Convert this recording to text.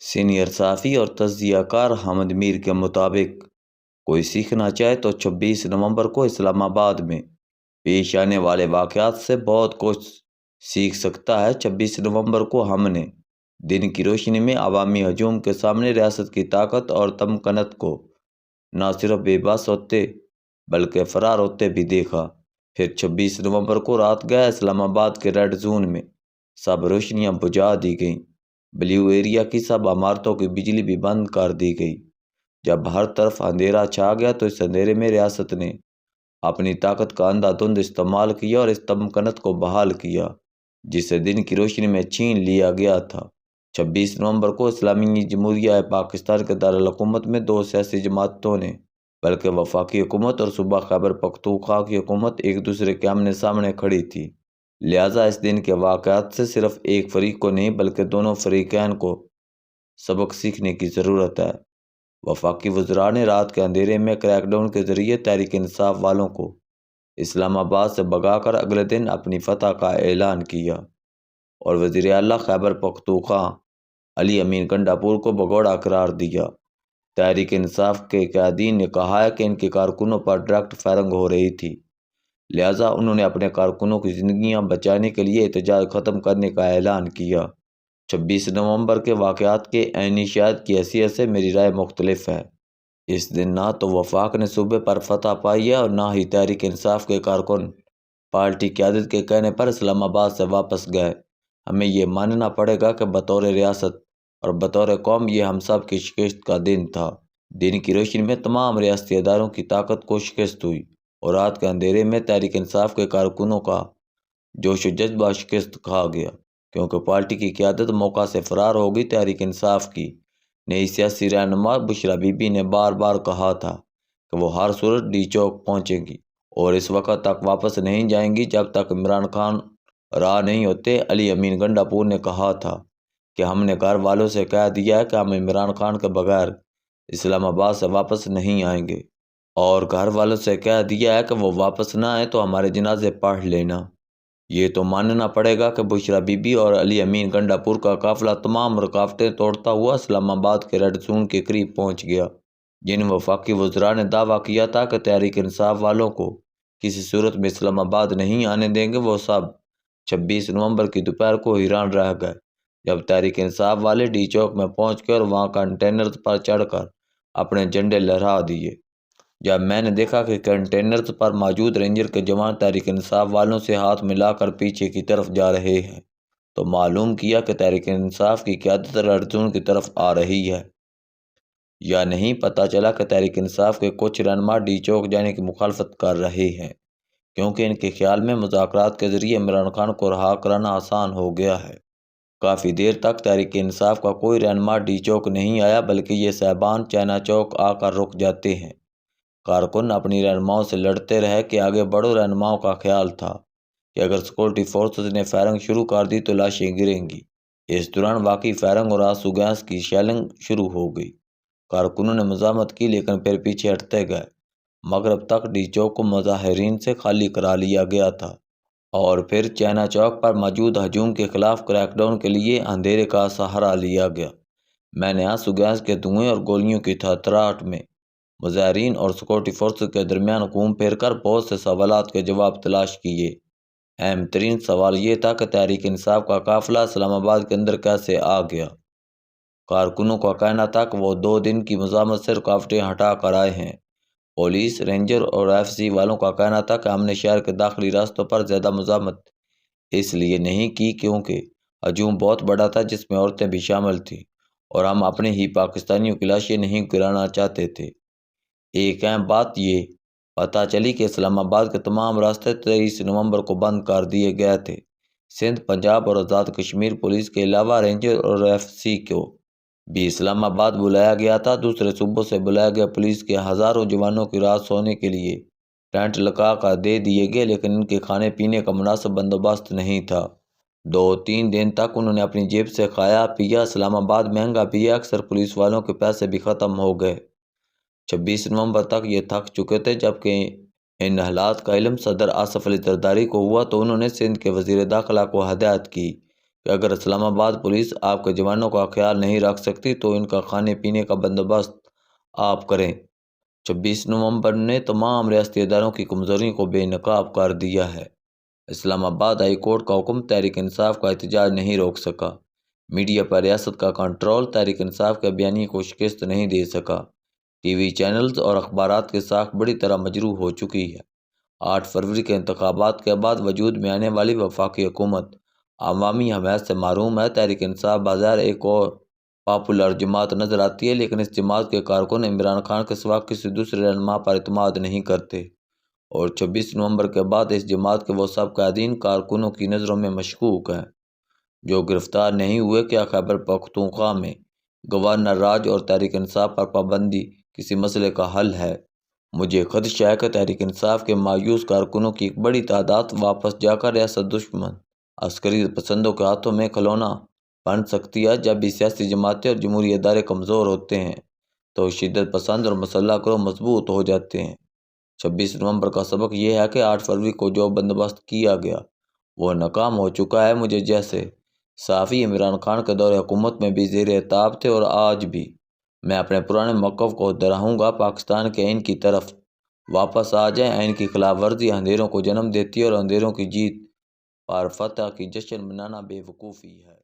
Senior صحافی اور تجزیہ کار حامد میر کے مطابق کوئی سیکھنا چاہے تو 26 نومبر کو اسلام آباد میں پیش آنے والے واقعات سے بہت کچھ سیکھ سکتا ہے۔ 26 نومبر کو ہم نے دن کی روشنی میں عوامی ہجوم کے سامنے ریاست کی طاقت اور تمکنت کو نہ صرف بے بس ہوتے بلکہ فرار ہوتے بھی دیکھا۔ پھر 26 نومبر کو رات گیا اسلام آباد کے ریڈ زون میں سب روشنیاں بجھا دی گئیں، بلیو ایریا کی سب عمارتوں کی بجلی بھی بند کر دی گئی۔ جب ہر طرف اندھیرا چھا گیا تو اس اندھیرے میں ریاست نے اپنی طاقت کا اندھا دھند استعمال کیا اور اس تمکنت کو بحال کیا جسے دن کی روشنی میں چھین لیا گیا تھا۔ 26 نومبر کو اسلامی جمہوریہ پاکستان کے دارالحکومت میں دو سیاسی جماعتوں نے بلکہ وفاقی حکومت اور صوبہ خیبر پختونخوا کی حکومت ایک دوسرے کے آمنے سامنے کھڑی تھی، لہٰذا اس دن کے واقعات سے صرف ایک فریق کو نہیں بلکہ دونوں فریقین کو سبق سیکھنے کی ضرورت ہے۔ وفاقی وزراء نے رات کے اندھیرے میں کریک ڈاؤن کے ذریعے تحریک انصاف والوں کو اسلام آباد سے بھگا کر اگلے دن اپنی فتح کا اعلان کیا، اور وزیر اعلیٰ خیبر پختونخوا علی امین گنڈاپور کو بھگوڑا قرار دیا۔ تحریک انصاف کے قائدین نے کہا ہے کہ ان کے کارکنوں پر ڈائریکٹ فائرنگ ہو رہی تھی، لہٰذا انہوں نے اپنے کارکنوں کی زندگیاں بچانے کے لیے احتجاج ختم کرنے کا اعلان کیا۔ 26 نومبر کے واقعات کے عینی شاہد کی حیثیت سے میری رائے مختلف ہے۔ اس دن نہ تو وفاق نے صوبے پر فتح پائی ہے اور نہ ہی تحریک انصاف کے کارکن پارٹی قیادت کے کہنے پر اسلام آباد سے واپس گئے۔ ہمیں یہ ماننا پڑے گا کہ بطور ریاست اور بطور قوم یہ ہم سب کی شکست کا دن تھا۔ دن کی روشنی میں تمام ریاستی اداروں کی طاقت کو شکست ہوئی اور رات کے اندھیرے میں تحریک انصاف کے کارکنوں کا جوش و جذبہ شکست کھا گیا، کیونکہ پارٹی کی قیادت موقع سے فرار ہو گئی۔ تحریک انصاف کی نئی سیاسی رہنما بشرا بی بی نے بار بار کہا تھا کہ وہ ہر صورت ڈی چوک پہنچیں گی اور اس وقت تک واپس نہیں جائیں گی جب تک عمران خان راہ نہیں ہوتے۔ علی امین گنڈاپور نے کہا تھا کہ ہم نے گھر والوں سے کہہ دیا ہے کہ ہم عمران خان کے بغیر اسلام آباد سے واپس نہیں آئیں گے، اور گھر والوں سے کہہ دیا ہے کہ وہ واپس نہ آئیں تو ہمارے جنازے پڑھ لینا۔ یہ تو ماننا پڑے گا کہ بشرا بی بی اور علی امین گنڈاپور کا قافلہ تمام رکاوٹیں توڑتا ہوا اسلام آباد کے ریڈ زون کے قریب پہنچ گیا۔ جن وفاقی وزراء نے دعویٰ کیا تھا کہ تحریک انصاف والوں کو کسی صورت میں اسلام آباد نہیں آنے دیں گے، وہ سب 26 نومبر کی دوپہر کو حیران رہ گئے جب تحریک انصاف والے ڈی چوک میں پہنچ کر وہاں کنٹینرز پر چڑھ کر اپنے جھنڈے لہرا دیے۔ جب میں نے دیکھا کہ کنٹینرز پر موجود رینجر کے جوان تحریک انصاف والوں سے ہاتھ ملا کر پیچھے کی طرف جا رہے ہیں تو معلوم کیا کہ تحریک انصاف کی قیادت ریڈ زون کی طرف آ رہی ہے یا نہیں۔ پتہ چلا کہ تحریک انصاف کے کچھ رہنما ڈی چوک جانے کی مخالفت کر رہے ہیں کیونکہ ان کے خیال میں مذاکرات کے ذریعے عمران خان کو رہا کرانا آسان ہو گیا ہے۔ کافی دیر تک تحریک انصاف کا کوئی رہنما ڈی چوک نہیں آیا بلکہ یہ صاحبان چائنا چوک آ کر رک جاتے ہیں۔ کارکن اپنی رہنماؤں سے لڑتے رہے کہ آگے بڑھو۔ رہنماؤں کا خیال تھا کہ اگر سیکورٹی فورسز نے فائرنگ شروع کر دی تو لاشیں گریں گی۔ اس دوران واقعی فائرنگ اور آنسو گیس کی شیلنگ شروع ہو گئی۔ کارکنوں نے مزاحمت کی لیکن پھر پیچھے ہٹتے گئے۔ مغرب تک ڈی چوک کو مظاہرین سے خالی کرا لیا گیا تھا اور پھر چائنا چوک پر موجود ہجوم کے خلاف کریک ڈاؤن کے لیے اندھیرے کا سہارا لیا گیا۔ میں نے آنسو گیس کے دھوئیں اور گولیوں کی تھرتھراہٹ میں مظاہرین اور سیکورٹی فورسز کے درمیان گھوم پھر کر بہت سے سوالات کے جواب تلاش کیے۔ اہم ترین سوال یہ تھا کہ تحریک انصاف کا قافلہ اسلام آباد کے اندر کیسے آ گیا۔ کارکنوں کا کہنا تھا کہ وہ 2 دن کی مزاحمت سے رکاوٹیں ہٹا کر آئے ہیں۔ پولیس، رینجر اور ایف سی والوں کا کہنا تھا کہ ہم نے شہر کے داخلی راستوں پر زیادہ مزاحمت اس لیے نہیں کی کیونکہ ہجوم بہت بڑا تھا جس میں عورتیں بھی شامل تھیں اور ہم اپنے ہی پاکستانیوں کی لاشیں نہیں گرانا چاہتے تھے۔ ایک اہم بات یہ پتہ چلی کہ اسلام آباد کے تمام راستے 23 نومبر کو بند کر دیے گئے تھے۔ سندھ، پنجاب اور آزاد کشمیر پولیس کے علاوہ رینجر اور ایف سی کو بھی اسلام آباد بلایا گیا تھا۔ دوسرے صوبوں سے بلائے گئے پولیس کے ہزاروں جوانوں کی رات سونے کے لیے ٹینٹ لگا کر دے دیے گئے لیکن ان کے کھانے پینے کا مناسب بندوبست نہیں تھا۔ 2-3 دن تک انہوں نے اپنی جیب سے کھایا پیا۔ اسلام آباد مہنگا بھی ہے، اکثر پولیس والوں کے پیسے بھی ختم ہو گئے۔ 26 نومبر تک یہ تھک چکے تھے۔ جبکہ ان حالات کا علم صدر آصف علی زرداری کو ہوا تو انہوں نے سندھ کے وزیر داخلہ کو ہدایت کی کہ اگر اسلام آباد پولیس آپ کے جوانوں کا خیال نہیں رکھ سکتی تو ان کا کھانے پینے کا بندوبست آپ کریں۔ 26 نومبر نے تمام ریاستی اداروں کی کمزوریوں کو بے نقاب کر دیا ہے۔ اسلام آباد ہائی کورٹ کا حکم تحریک انصاف کا احتجاج نہیں روک سکا۔ میڈیا پر ریاست کا کنٹرول تحریک انصاف کے بیانیے کو شکست نہیں دے سکا۔ ٹی وی چینلز اور اخبارات کی ساکھ بڑی طرح مجروح ہو چکی ہے۔ 8 فروری کے انتخابات کے بعد وجود میں آنے والی وفاقی حکومت عوامی حمایت سے محروم ہے۔ تحریک انصاف بظاہر ایک اور پاپولر جماعت نظر آتی ہے، لیکن اس جماعت کے کارکن عمران خان کے سوا کسی دوسرے رہنما پر اعتماد نہیں کرتے اور 26 نومبر کے بعد اس جماعت کے وہ سب قائدین کارکنوں کی نظروں میں مشکوک ہیں جو گرفتار نہیں ہوئے۔ کیا خیبر پختونخوا میں گورنر راج اور تحریک انصاف پر پابندی کسی مسئلے کا حل ہے؟ مجھے خدشہ ہے کہ تحریک انصاف کے مایوس کارکنوں کی ایک بڑی تعداد واپس جا کر ریاست دشمن عسکری پسندوں کے ہاتھوں میں کھلونا بن سکتی ہے۔ جب بھی سیاسی جماعتیں اور جمہوری ادارے کمزور ہوتے ہیں تو شدت پسند اور مسلح گروہ مضبوط ہو جاتے ہیں۔ 26 نومبر کا سبق یہ ہے کہ 8 فروری کو جو بندوبست کیا گیا وہ ناکام ہو چکا ہے۔ مجھے جیسے صحافی عمران خان کے دور حکومت میں بھی زیر اعتاب تھے اور آج بھی میں اپنے پرانے موقف کو دہراؤں گا۔ پاکستان کے آئین کی طرف واپس آ جائیں۔ آئین کی خلاف ورزی اندھیروں کو جنم دیتی ہے اور اندھیروں کی جیت پر فتح کی جشن منانا بے وقوفی ہے۔